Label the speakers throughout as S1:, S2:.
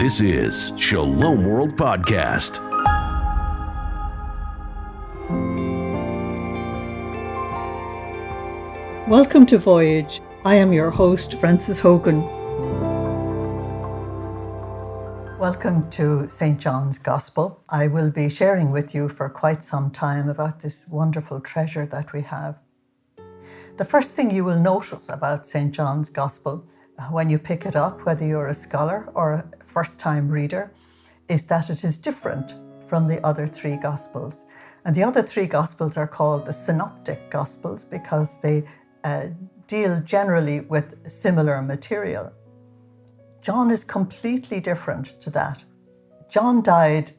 S1: This is Shalom World Podcast.
S2: Welcome to Voyage. I am your host, Frances Hogan. Welcome to St. John's Gospel. I will be sharing with you for quite some time about this wonderful treasure that we have. The first thing you will notice about St. John's Gospel when you pick it up, whether you're a scholar or a first-time reader, is that it is different from the other three Gospels. And the other three Gospels are called the synoptic Gospels because they deal generally with similar material. John is completely different to that. John died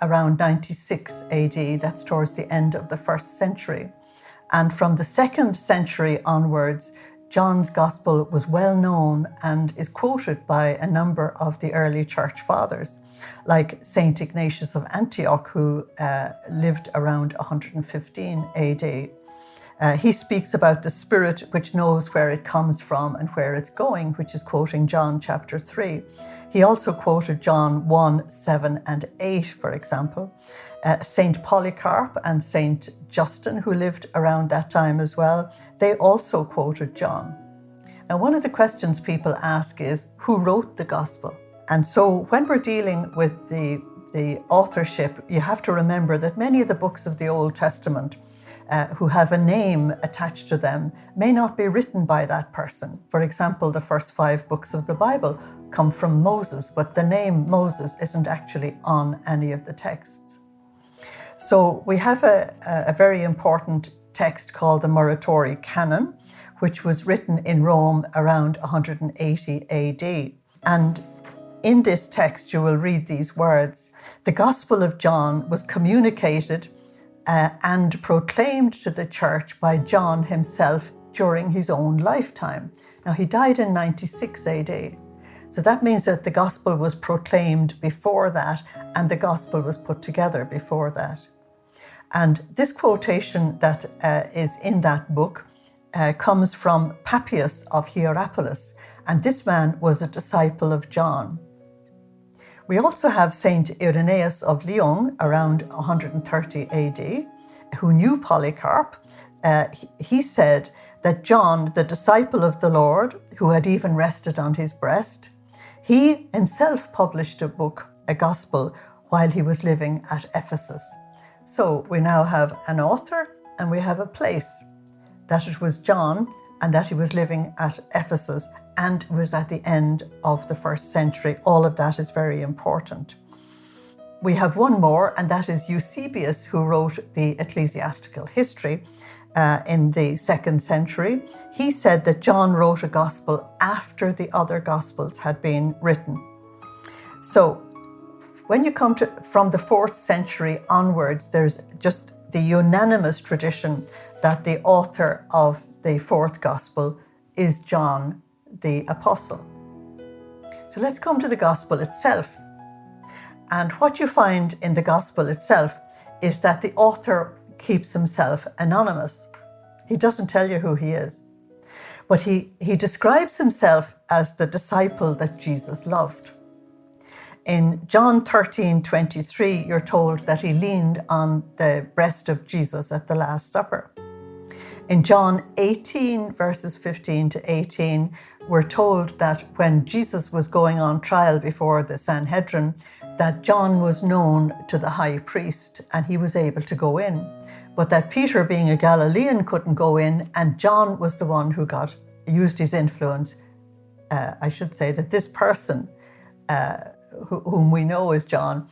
S2: around 96 AD, that's towards the end of the first century. And from the second century onwards, John's Gospel was well known and is quoted by a number of the early church fathers, like St. Ignatius of Antioch, who lived around 115 AD. He speaks about the Spirit which knows where it comes from and where it's going, which is quoting John chapter 3. He also quoted John 1, 7 and 8, for example. St. Polycarp and St. Justin, who lived around that time as well, they also quoted John. Now, one of the questions people ask is, who wrote the Gospel? And so when we're dealing with the authorship, you have to remember that many of the books of the Old Testament who have a name attached to them may not be written by that person. For example, the first 5 books of the Bible come from Moses, but the name Moses isn't actually on any of the texts. So we have a very important text called the Moratory Canon, which was written in Rome around 180 AD. And in this text, you will read these words: "The Gospel of John was communicated and proclaimed to the church by John himself during his own lifetime." Now, he died in 96 AD. So that means that the gospel was proclaimed before that and the gospel was put together before that. And this quotation that is in that book comes from Papias of Hierapolis. And this man was a disciple of John. We also have Saint Irenaeus of Lyon around 130 AD, who knew Polycarp. He said that John, the disciple of the Lord, who had even rested on his breast, he himself published a book, a gospel, while he was living at Ephesus. So we now have an author and we have a place, that it was John and that he was living at Ephesus and was at the end of the first century. All of that is very important. We have one more, and that is Eusebius, who wrote the ecclesiastical history in the 2nd century. He said that John wrote a gospel after the other gospels had been written. So when you come to from the 4th century onwards, there's just the unanimous tradition that the author of the 4th gospel is John the Apostle. So let's come to the gospel itself. And what you find in the gospel itself is that the author keeps himself anonymous. He doesn't tell you who he is. But he describes himself as the disciple that Jesus loved. In John 13:23, you're told that he leaned on the breast of Jesus at the Last Supper. In John 18, verses 15 to 18, we're told that when Jesus was going on trial before the Sanhedrin, that John was known to the high priest and he was able to go in. But that Peter, being a Galilean, couldn't go in, and John was the one who used his influence. I should say that this person, whom we know as John,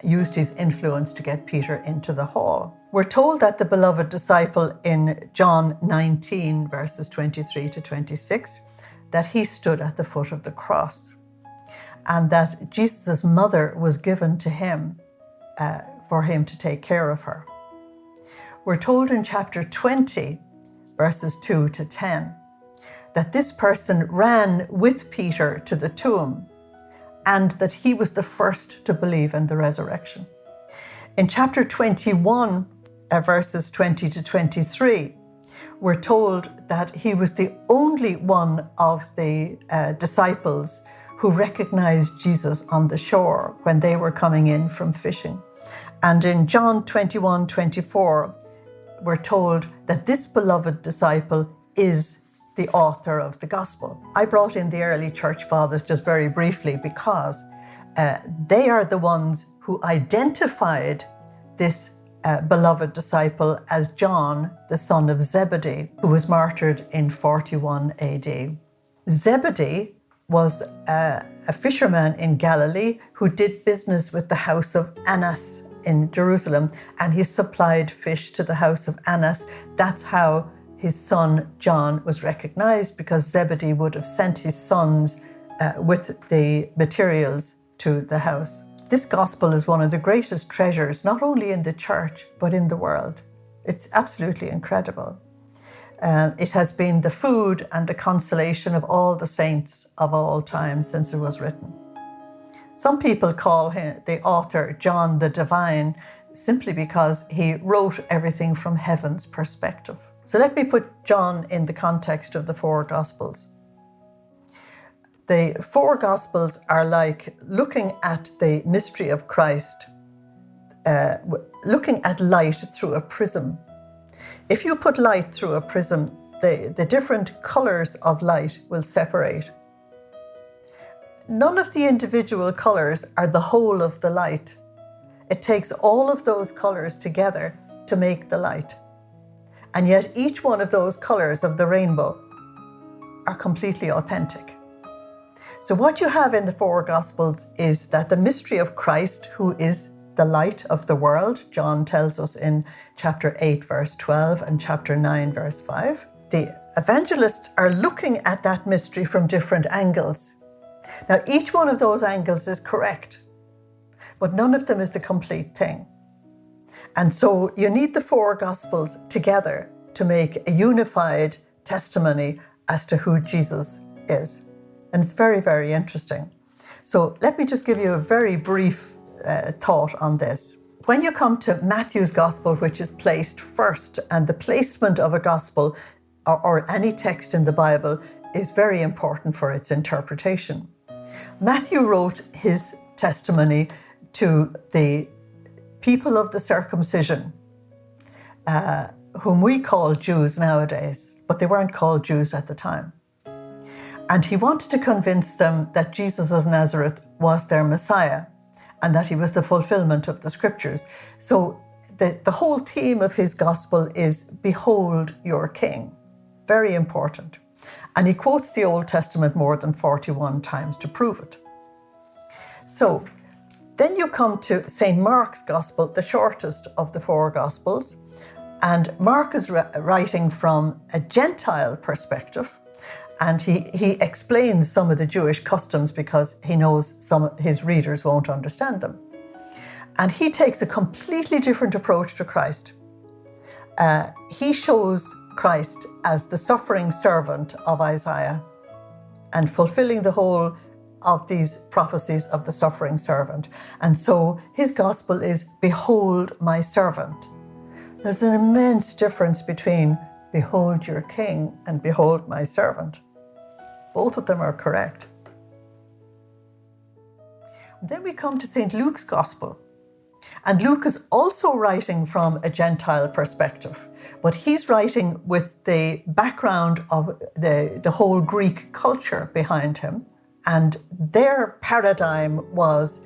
S2: used his influence to get Peter into the hall. We're told that the beloved disciple in John 19, verses 23 to 26, that he stood at the foot of the cross and that Jesus' mother was given to him for him to take care of her. We're told in chapter 20, verses 2 to 10, that this person ran with Peter to the tomb and that he was the first to believe in the resurrection. In chapter 21, verses 20 to 23, we're told that he was the only one of the disciples who recognized Jesus on the shore when they were coming in from fishing. And in John 21:24, we're told that this beloved disciple is the author of the gospel. I brought in the early church fathers just very briefly because they are the ones who identified this beloved disciple as John, the son of Zebedee, who was martyred in 41 AD. Zebedee was a fisherman in Galilee who did business with the house of Annas in Jerusalem, and he supplied fish to the house of Annas. That's how his son John was recognized, because Zebedee would have sent his sons with the materials to the house. This gospel is one of the greatest treasures, not only in the church, but in the world. It's absolutely incredible. It has been the food and the consolation of all the saints of all time since it was written. Some people call him, the author, John the Divine, simply because he wrote everything from heaven's perspective. So let me put John in the context of the four Gospels. The four Gospels are like looking at the mystery of Christ, looking at light through a prism. If you put light through a prism, the different colours of light will separate. None of the individual colours are the whole of the light. It takes all of those colours together to make the light. And yet each one of those colours of the rainbow are completely authentic. So what you have in the four Gospels is that the mystery of Christ, who is the light of the world, John tells us in chapter 8, verse 12 and chapter 9, verse 5. The evangelists are looking at that mystery from different angles. Now, each one of those angles is correct, but none of them is the complete thing. And so you need the four Gospels together to make a unified testimony as to who Jesus is. And it's very, very interesting. So let me just give you a very brief thought on this. When you come to Matthew's Gospel, which is placed first, and the placement of a Gospel or any text in the Bible is very important for its interpretation. Matthew wrote his testimony to the people of the circumcision, whom we call Jews nowadays, but they weren't called Jews at the time. And he wanted to convince them that Jesus of Nazareth was their Messiah and that he was the fulfillment of the scriptures. So the whole theme of his gospel is, behold your king. Very important. And he quotes the Old Testament more than 41 times to prove it. So then you come to St. Mark's Gospel, the shortest of the four Gospels. And Mark is writing from a Gentile perspective. And he explains some of the Jewish customs because he knows some of his readers won't understand them. And he takes a completely different approach to Christ. He shows Christ as the suffering servant of Isaiah and fulfilling the whole of these prophecies of the suffering servant. And so his gospel is, behold my servant. There's an immense difference between behold your king and behold my servant. Both of them are correct. And then we come to St. Luke's Gospel. And Luke is also writing from a Gentile perspective, but he's writing with the background of the whole Greek culture behind him. And their paradigm was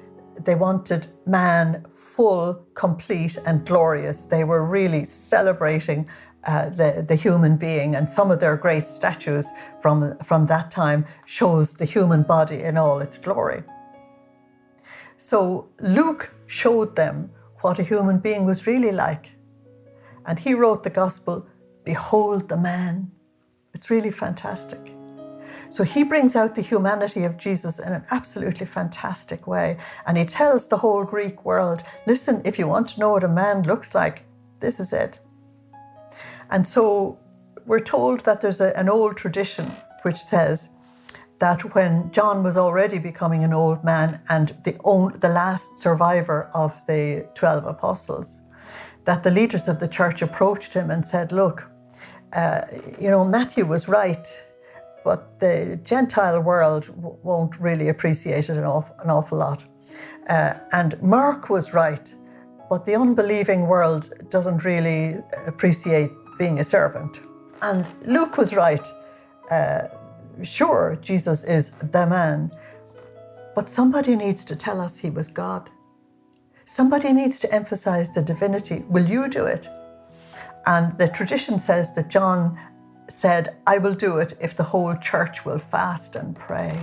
S2: they wanted man full, complete, and glorious. They were really celebrating the human being, and some of their great statues from that time shows the human body in all its glory. So Luke showed them what a human being was really like. And he wrote the gospel, behold the man. It's really fantastic. So he brings out the humanity of Jesus in an absolutely fantastic way. And he tells the whole Greek world, listen, if you want to know what a man looks like, this is it. And so we're told that there's an old tradition which says that when John was already becoming an old man and the last survivor of the 12 apostles, that the leaders of the church approached him and said, look, Matthew was right, but the Gentile world won't really appreciate it an awful lot. And Mark was right, but the unbelieving world doesn't really appreciate being a servant. And Luke was right. Sure, Jesus is the man, but somebody needs to tell us he was God. Somebody needs to emphasize the divinity. Will you do it? And the tradition says that John said, I will do it if the whole church will fast and pray.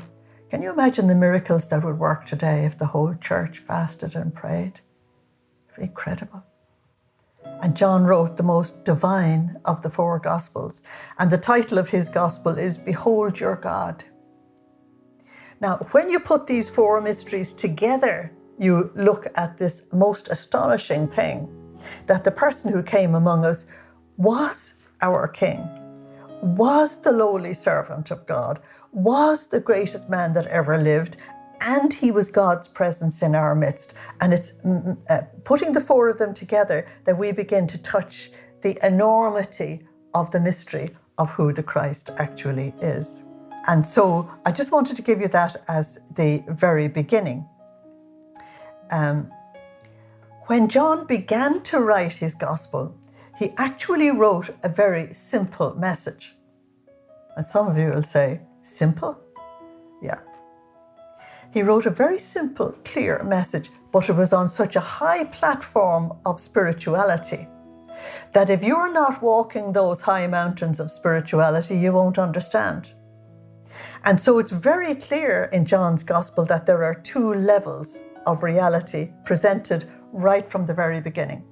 S2: Can you imagine the miracles that would work today if the whole church fasted and prayed? Incredible. And John wrote the most divine of the four Gospels. And the title of his Gospel is Behold Your God. Now, when you put these four mysteries together, you look at this most astonishing thing, that the person who came among us was our King, was the lowly servant of God, was the greatest man that ever lived, and he was God's presence in our midst. And it's putting the four of them together that we begin to touch the enormity of the mystery of who the Christ actually is. And so I just wanted to give you that as the very beginning. When John began to write his gospel, he actually wrote a very simple message. And some of you will say, simple? Yeah. He wrote a very simple, clear message, but it was on such a high platform of spirituality that if you're not walking those high mountains of spirituality, you won't understand. And so it's very clear in John's gospel that there are two levels of reality presented right from the very beginning.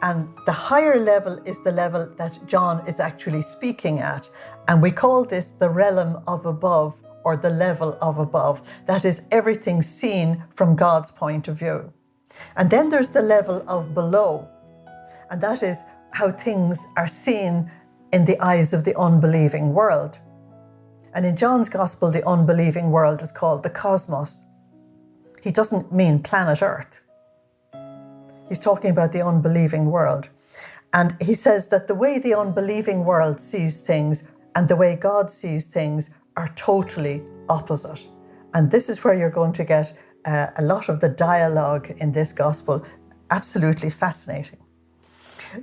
S2: And the higher level is the level that John is actually speaking at. And we call this the realm of above, or the level of above. That is everything seen from God's point of view. And then there's the level of below. And that is how things are seen in the eyes of the unbelieving world. And in John's gospel, the unbelieving world is called the cosmos. He doesn't mean planet Earth. He's talking about the unbelieving world. And he says that the way the unbelieving world sees things and the way God sees things are totally opposite. And this is where you're going to get a lot of the dialogue in this gospel. Absolutely fascinating.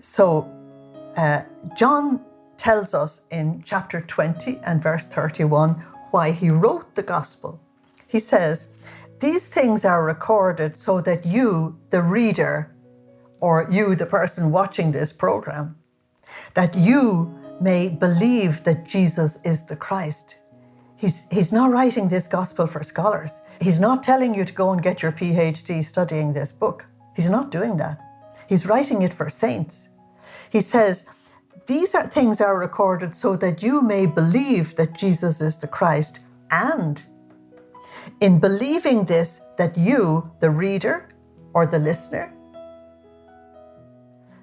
S2: So John tells us in chapter 20 and verse 31 why he wrote the gospel. He says, these things are recorded so that you, the reader, or you, the person watching this program, that you may believe that Jesus is the Christ. He's not writing this gospel for scholars. He's not telling you to go and get your PhD studying this book. He's not doing that. He's writing it for saints. He says, these things are recorded so that you may believe that Jesus is the Christ, and in believing this, that you, the reader or the listener,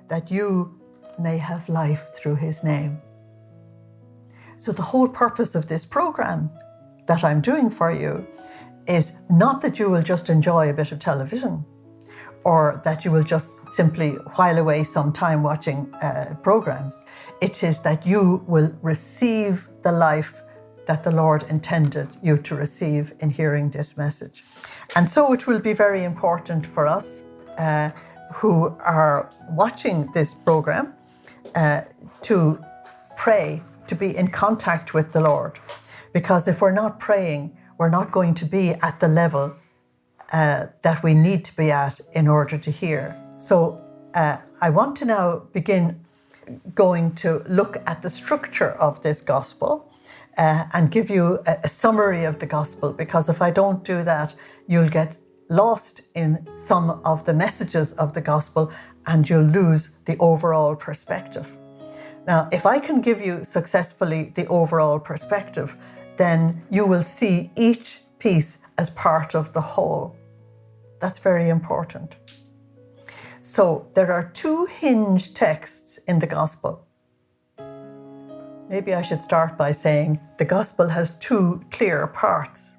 S2: that you may have life through his name. So the whole purpose of this program that I'm doing for you is not that you will just enjoy a bit of television or that you will just simply while away some time watching programs. It is that you will receive the life that the Lord intended you to receive in hearing this message. And so it will be very important for us who are watching this program to pray, to be in contact with the Lord. Because if we're not praying, we're not going to be at the level that we need to be at in order to hear. So I want to now begin going to look at the structure of this gospel and give you a summary of the gospel, because if I don't do that, you'll get lost in some of the messages of the gospel and you'll lose the overall perspective. Now, if I can give you successfully the overall perspective, then you will see each piece as part of the whole. That's very important. So there are two hinge texts in the gospel. Maybe I should start by saying the gospel has two clear parts.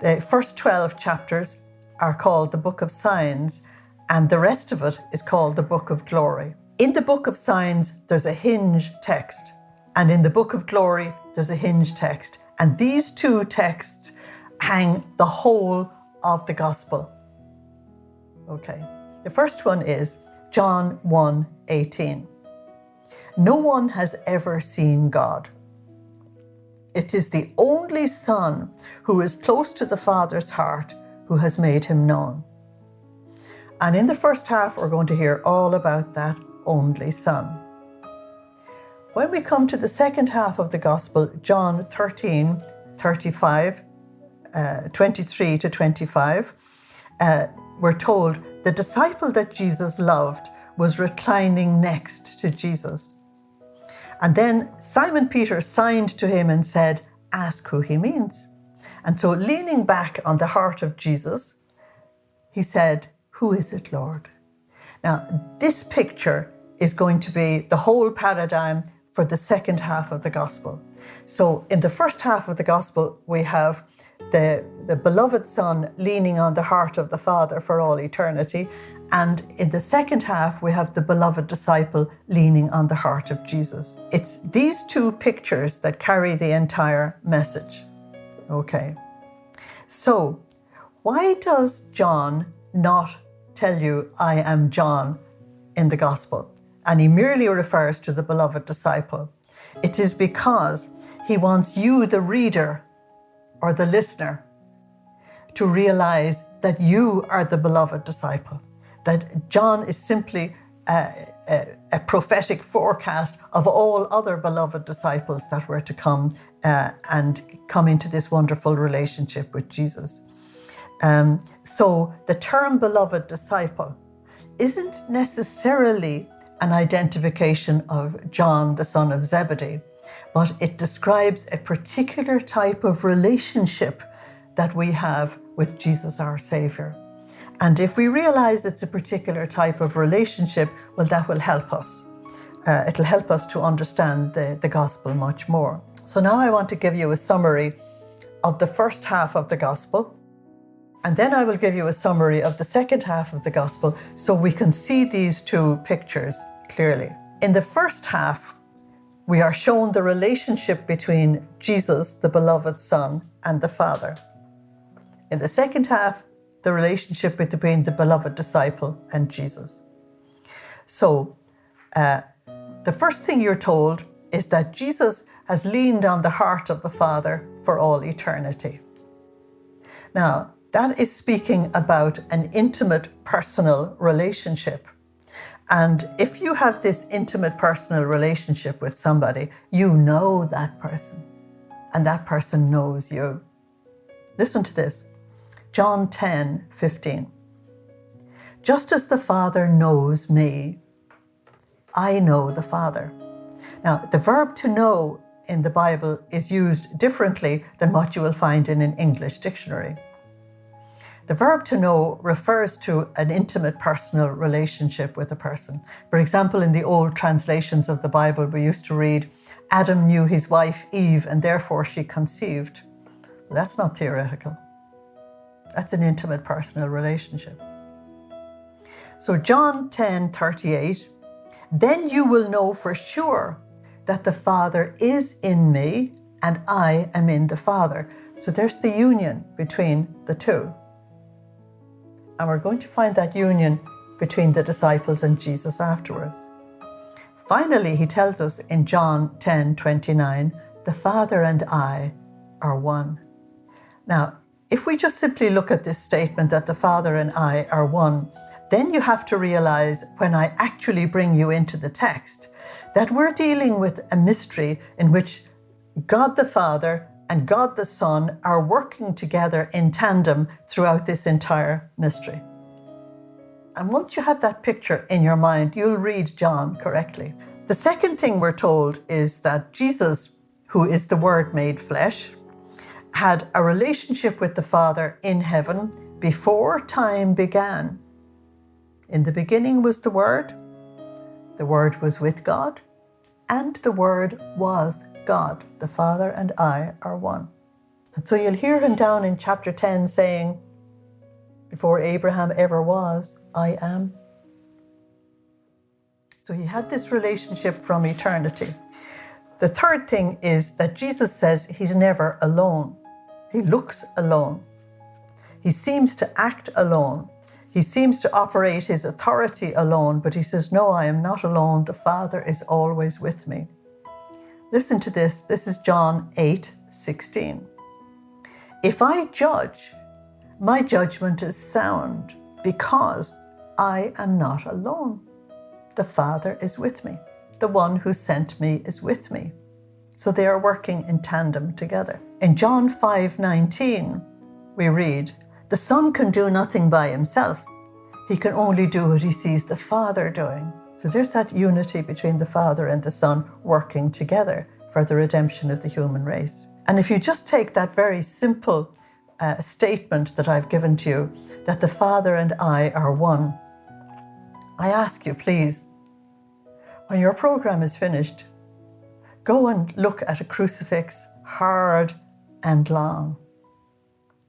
S2: The first 12 chapters are called the Book of Signs, and the rest of it is called the Book of Glory. In the Book of Signs, there's a hinge text, And in the book of glory, there's a hinge text. And these two texts hang the whole of the gospel. Okay. The first one is John 1:18. No one has ever seen God. It is the only Son who is close to the Father's heart who has made him known. And in the first half, we're going to hear all about that only Son. When we come to the second half of the Gospel, John 13:35, 23 to 25, we're told the disciple that Jesus loved was reclining next to Jesus. And then Simon Peter signed to him and said, ask who he means. And so leaning back on the heart of Jesus, he said, who is it, Lord? Now, this picture is going to be the whole paradigm for the second half of the gospel. So in the first half of the gospel, we have the beloved Son leaning on the heart of the Father for all eternity. And in the second half, we have the beloved disciple leaning on the heart of Jesus. It's these two pictures that carry the entire message. Okay. So why does John not tell you, I am John, in the gospel? And he merely refers to the beloved disciple. It is because he wants you, the reader or the listener, to realize that you are the beloved disciple, that John is simply a prophetic forecast of all other beloved disciples that were to come and come into this wonderful relationship with Jesus. So the term beloved disciple isn't necessarily an identification of John, the son of Zebedee, but it describes a particular type of relationship that we have with Jesus, our Savior. And if we realize it's a particular type of relationship, well, that will help us. It'll help us to understand the gospel much more. So now I want to give you a summary of the first half of the gospel, and then I will give you a summary of the second half of the gospel so we can see these two pictures clearly. In the first half, we are shown the relationship between Jesus, the beloved Son, and the Father. In the second half, the relationship between the beloved disciple and Jesus. So, the first thing you're told is that Jesus has leaned on the heart of the Father for all eternity. Now, that is speaking about an intimate, personal relationship. And if you have this intimate, personal relationship with somebody, you know that person, and that person knows you. Listen to this. John 10:15. Just as the Father knows me, I know the Father. Now, the verb to know in the Bible is used differently than what you will find in an English dictionary. The verb to know refers to an intimate personal relationship with a person. For example, in the old translations of the Bible, we used to read, Adam knew his wife Eve and therefore she conceived. Well, that's not theoretical. That's an intimate personal relationship. So John 10:38, then you will know for sure that the Father is in me and I am in the Father. So there's the union between the two. And we're going to find that union between the disciples and Jesus afterwards. Finally, he tells us in John 10:29, the Father and I are one. Now, if we just simply look at this statement that the Father and I are one, then you have to realize when I actually bring you into the text that we're dealing with a mystery in which God the Father and God the Son are working together in tandem throughout this entire mystery. And once you have that picture in your mind, you'll read John correctly. The second thing we're told is that Jesus, who is the Word made flesh, had a relationship with the Father in heaven before time began. In the beginning was the Word was with God, and the Word was God. The Father and I are one. And so you'll hear him down in chapter 10 saying, before Abraham ever was, I am. So he had this relationship from eternity. The third thing is that Jesus says he's never alone. He looks alone. He seems to act alone. He seems to operate his authority alone, but he says, no, I am not alone. The Father is always with me. Listen to this. This is John 8:16. If I judge, my judgment is sound because I am not alone. The Father is with me. The one who sent me is with me. So they are working in tandem together. In John 5:19, we read, the Son can do nothing by himself. He can only do what he sees the Father doing. So there's that unity between the Father and the Son working together for the redemption of the human race. And if you just take that very simple statement that I've given to you, that the Father and I are one, I ask you, please, when your program is finished, go and look at a crucifix hard and long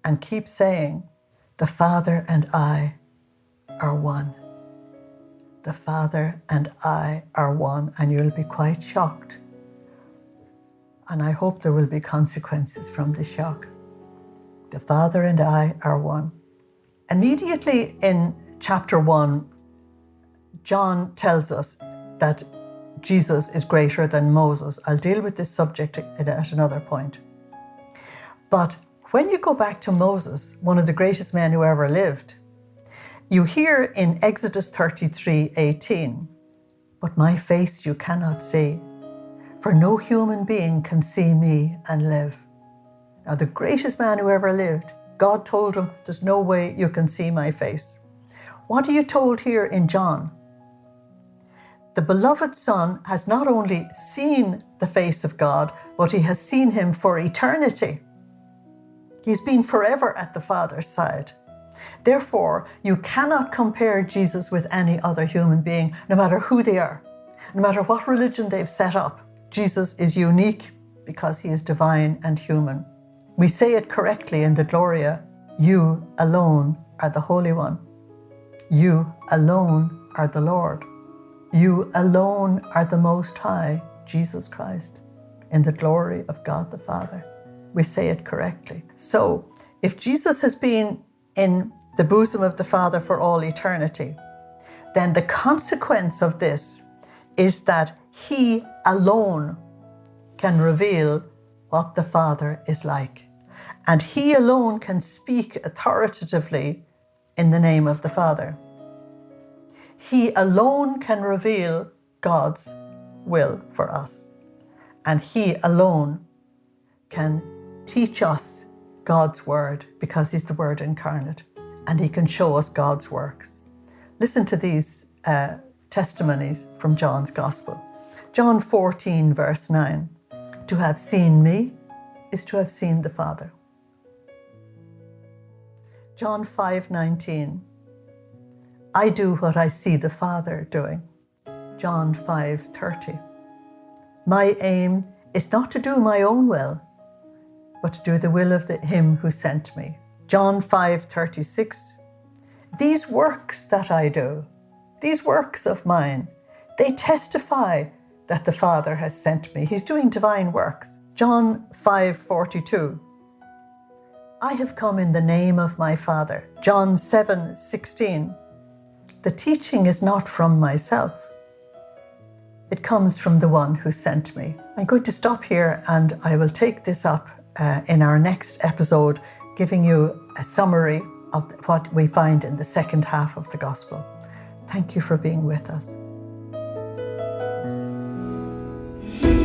S2: and keep saying, the Father and I are one. The Father and I are one, and you'll be quite shocked. And I hope there will be consequences from the shock. The Father and I are one. Immediately in chapter 1, John tells us that Jesus is greater than Moses. I'll deal with this subject at another point. But when you go back to Moses, one of the greatest men who ever lived, you hear in Exodus 33:18, but my face you cannot see, for no human being can see me and live. Now, the greatest man who ever lived, God told him, there's no way you can see my face. What are you told here in John? The beloved Son has not only seen the face of God, but he has seen him for eternity. He's been forever at the Father's side. Therefore, you cannot compare Jesus with any other human being, no matter who they are, no matter what religion they've set up. Jesus is unique because he is divine and human. We say it correctly in the Gloria, you alone are the Holy One. You alone are the Lord. You alone are the Most High, Jesus Christ, in the glory of God the Father. We say it correctly. So, if Jesus has been in the bosom of the Father for all eternity, then the consequence of this is that he alone can reveal what the Father is like. And he alone can speak authoritatively in the name of the Father. He alone can reveal God's will for us. And he alone can teach us God's word because he's the Word incarnate. And he can show us God's works. Listen to these testimonies from John's Gospel. John 14, verse 9. To have seen me is to have seen the Father. John 5:19. I do what I see the Father doing. John 5:30. My aim is not to do my own will, but to do the will of him who sent me. John 5:36. These works that I do, these works of mine, they testify that the Father has sent me. He's doing divine works. John 5:42. I have come in the name of my Father. John 7:16. The teaching is not from myself. It comes from the one who sent me. I'm going to stop here and I will take this up in our next episode, giving you a summary of what we find in the second half of the Gospel. Thank you for being with us.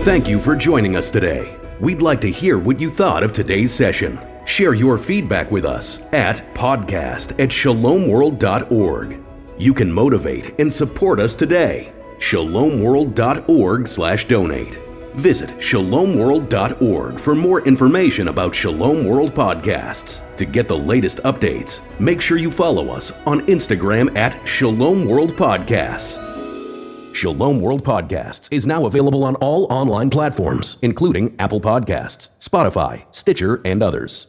S1: Thank you for joining us today. We'd like to hear what you thought of today's session. Share your feedback with us at podcast@shalomworld.org. You can motivate and support us today. shalomworld.org/donate. Visit shalomworld.org for more information about Shalom World Podcasts. To get the latest updates, make sure you follow us on Instagram at Shalom World Podcasts. Shalom World Podcasts is now available on all online platforms, including Apple Podcasts, Spotify, Stitcher, and others.